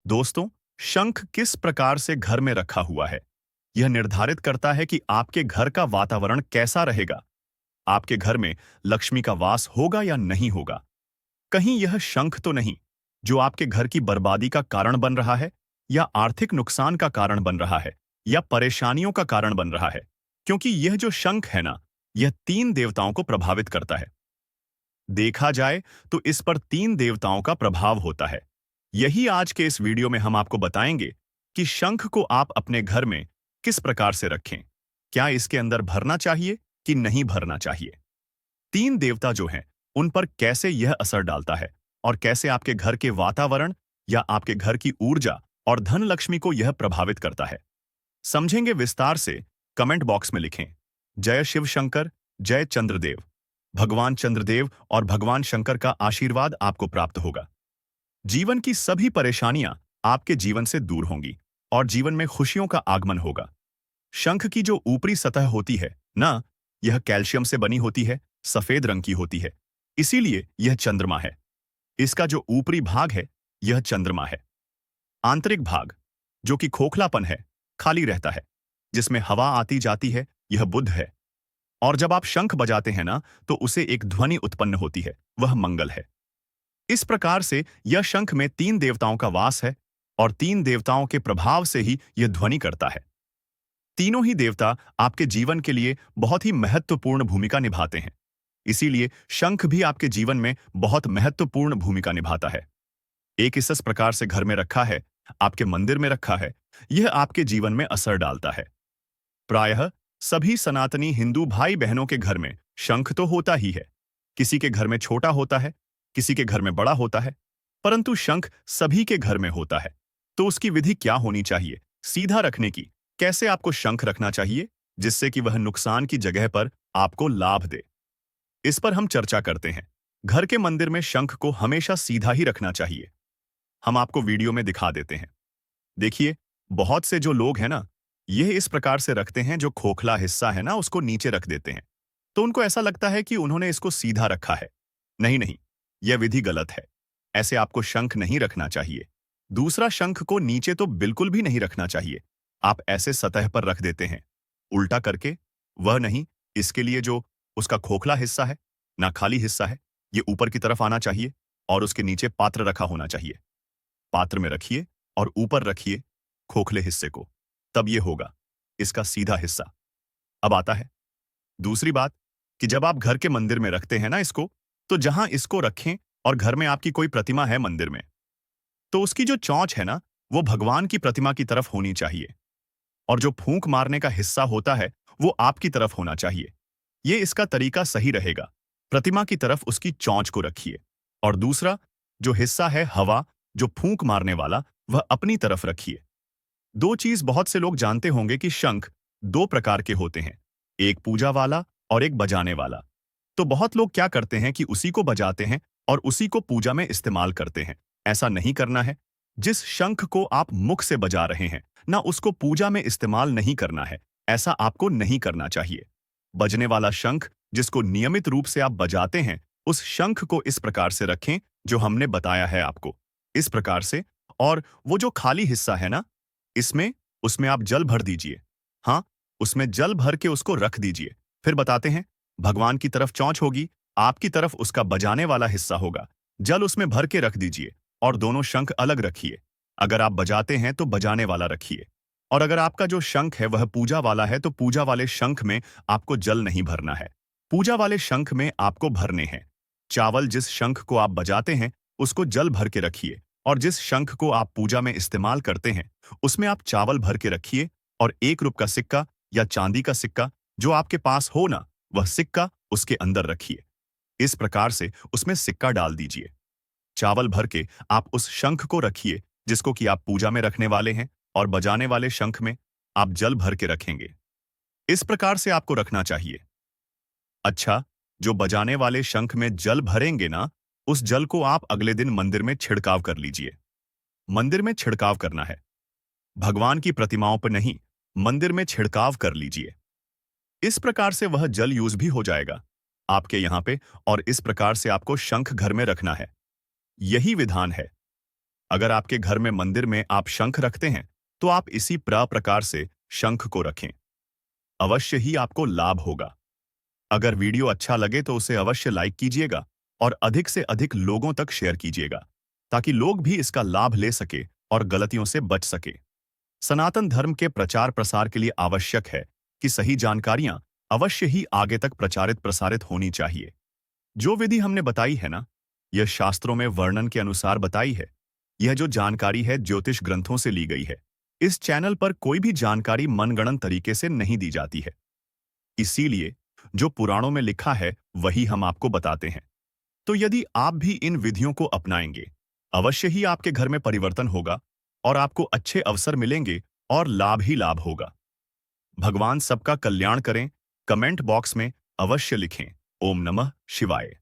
दोस्तों, शंख किस प्रकार से घर में रखा हुआ है, यह निर्धारित करता है कि आपके घर का वातावरण कैसा रहेगा। आपके घर में लक्ष्मी का वास होगा या नहीं होगा। कहीं यह शंख तो नहीं जो आपके घर की बर्बादी का कारण बन रहा है, या आर्थिक नुकसान का कारण बन रहा है, या परेशानियों का कारण बन रहा है। क्योंकि यह जो शंख है ना, यह तीन देवताओं को प्रभावित करता है। देखा जाए तो इस पर तीन देवताओं का प्रभाव होता है। यही आज के इस वीडियो में हम आपको बताएंगे कि शंख को आप अपने घर में किस प्रकार से रखें। क्या इसके अंदर भरना चाहिए कि नहीं भरना चाहिए। तीन देवता जो हैं, उन पर कैसे यह असर डालता है, और कैसे आपके घर के वातावरण या आपके घर की ऊर्जा और धन लक्ष्मी को यह प्रभावित करता है। समझेंगे विस्तार से। कमेंट बॉक्स में लिखें, जय शिव शंकर, जय चंद्रदेव। भगवान चंद्रदेव और भगवान शंकर का आशीर्वाद आपको प्राप्त होगा। जीवन की सभी परेशानियां आपके जीवन से दूर होंगी और जीवन में खुशियों का आगमन होगा। शंख की जो ऊपरी सतह होती है ना, यह कैल्शियम से बनी होती है, सफेद रंग की होती है। इसीलिए यह चंद्रमा है। इसका जो ऊपरी भाग है, यह चंद्रमा है। आंतरिक भाग, जो कि खोखलापन है, खाली रहता है, जिसमें हवा आती जाती है, यह बुध है। और जब आप शंख बजाते हैं ना, तो उसे एक ध्वनि उत्पन्न होती है, वह मंगल है। इस प्रकार से यह शंख में तीन देवताओं का वास है, और तीन देवताओं के प्रभाव से ही यह ध्वनि करता है। तीनों ही देवता आपके जीवन के लिए बहुत ही महत्वपूर्ण भूमिका निभाते हैं। इसीलिए शंख भी आपके जीवन में बहुत महत्वपूर्ण भूमिका निभाता है। एक इस प्रकार से घर में रखा है, आपके मंदिर में रखा है, यह आपके जीवन में असर डालता है। प्रायः सभी सनातनी हिंदू भाई बहनों के घर में शंख तो होता ही है। किसी के घर में छोटा होता है, किसी के घर में बड़ा होता है, परंतु शंख सभी के घर में होता है। तो उसकी विधि क्या होनी चाहिए सीधा रखने की? कैसे आपको शंख रखना चाहिए जिससे कि वह नुकसान की जगह पर आपको लाभ दे? इस पर हम चर्चा करते हैं। घर के मंदिर में शंख को हमेशा सीधा ही रखना चाहिए। हम आपको वीडियो में दिखा देते हैं। देखिए, बहुत से जो लोग हैं ना, ये इस प्रकार से रखते हैं, जो खोखला हिस्सा है ना, उसको नीचे रख देते हैं। तो उनको ऐसा लगता है कि उन्होंने इसको सीधा रखा है। नहीं नहीं, यह विधि गलत है। ऐसे आपको शंख नहीं रखना चाहिए। दूसरा, शंख को नीचे तो बिल्कुल भी नहीं रखना चाहिए। आप ऐसे सतह पर रख देते हैं, उल्टा करके। वह नहीं, इसके लिए जो उसका खोखला हिस्सा है ना, खाली हिस्सा है, ये ऊपर की तरफ आना चाहिए, और उसके नीचे पात्र रखा होना चाहिए। पात्र में रखिए और ऊपर रखिए खोखले हिस्से को, तब ये होगा इसका सीधा हिस्सा। अब आता है दूसरी बात, कि जब आप घर के मंदिर में रखते हैं ना इसको, तो जहां इसको रखें और घर में आपकी कोई प्रतिमा है मंदिर में, तो उसकी जो चोंच है ना, वो भगवान की प्रतिमा की तरफ होनी चाहिए, और जो फूंक मारने का हिस्सा होता है, वो आपकी तरफ होना चाहिए। ये इसका तरीका सही रहेगा। प्रतिमा की तरफ उसकी चोंच को रखिए, और दूसरा जो हिस्सा है हवा, जो फूंक मारने वाला, वह अपनी तरफ रखिए। दो चीज बहुत से लोग जानते होंगे कि शंख दो प्रकार के होते हैं, एक पूजा वाला और एक बजाने वाला। तो बहुत लोग क्या करते हैं कि उसी को बजाते हैं और उसी को पूजा में इस्तेमाल करते हैं। ऐसा नहीं करना है। जिस शंख को आप मुख से बजा रहे हैं ना, उसको पूजा में इस्तेमाल नहीं करना है। ऐसा आपको नहीं करना चाहिए। बजने वाला शंख, जिसको नियमित रूप से आप बजाते हैं, उस शंख को इस प्रकार से रखें जो हमने बताया है आपको, इस प्रकार से। और वो जो खाली हिस्सा है ना, इसमें उसमें आप जल भर दीजिए। हाँ, उसमें जल भर के उसको रख दीजिए। फिर बताते हैं, भगवान की तरफ चोंच होगी, आपकी तरफ उसका बजाने वाला हिस्सा होगा। जल उसमें भर के रख दीजिए, और दोनों शंख अलग रखिए। अगर आप बजाते हैं तो बजाने वाला रखिए, और अगर आपका जो शंख है वह पूजा वाला है, तो पूजा वाले शंख में आपको जल नहीं भरना है। पूजा वाले शंख में आपको भरने हैं चावल। जिस शंख को आप बजाते हैं उसको जल भर के रखिए, और जिस शंख को आप पूजा में इस्तेमाल करते हैं उसमें आप चावल भर के रखिए, और ₹1 का सिक्का या चांदी का सिक्का जो आपके पास हो ना, वह सिक्का उसके अंदर रखिए। इस प्रकार से उसमें सिक्का डाल दीजिए। चावल भर के आप उस शंख को रखिए जिसको कि आप पूजा में रखने वाले हैं, और बजाने वाले शंख में आप जल भर के रखेंगे। इस प्रकार से आपको रखना चाहिए। अच्छा, जो बजाने वाले शंख में जल भरेंगे ना, उस जल को आप अगले दिन मंदिर में छिड़काव कर लीजिए। मंदिर में छिड़काव करना है, भगवान की प्रतिमाओं पर नहीं, मंदिर में छिड़काव कर लीजिए। इस प्रकार से वह जल यूज भी हो जाएगा आपके यहाँ पे, और इस प्रकार से आपको शंख घर में रखना है। यही विधान है। अगर आपके घर में मंदिर में आप शंख रखते हैं तो आप इसी प्रकार से शंख को रखें। अवश्य ही आपको लाभ होगा। अगर वीडियो अच्छा लगे तो उसे अवश्य लाइक कीजिएगा और अधिक से अधिक लोगों तक शेयर कीजिएगा ताकि लोग भी इसका लाभ ले सके और गलतियों से बच सके। सनातन धर्म के प्रचार प्रसार के लिए आवश्यक है कि सही जानकारियां अवश्य ही आगे तक प्रचारित प्रसारित होनी चाहिए। जो विधि हमने बताई है ना, यह शास्त्रों में वर्णन के अनुसार बताई है। यह जो जानकारी है ज्योतिष ग्रंथों से ली गई है। इस चैनल पर कोई भी जानकारी मनगढ़ंत तरीके से नहीं दी जाती है। इसीलिए जो पुराणों में लिखा है वही हम आपको बताते हैं। तो यदि आप भी इन विधियों को अपनाएंगे, अवश्य ही आपके घर में परिवर्तन होगा और आपको अच्छे अवसर मिलेंगे और लाभ ही लाभ होगा। भगवान सबका कल्याण करें। कमेंट बॉक्स में अवश्य लिखें। ओम नमः शिवाय।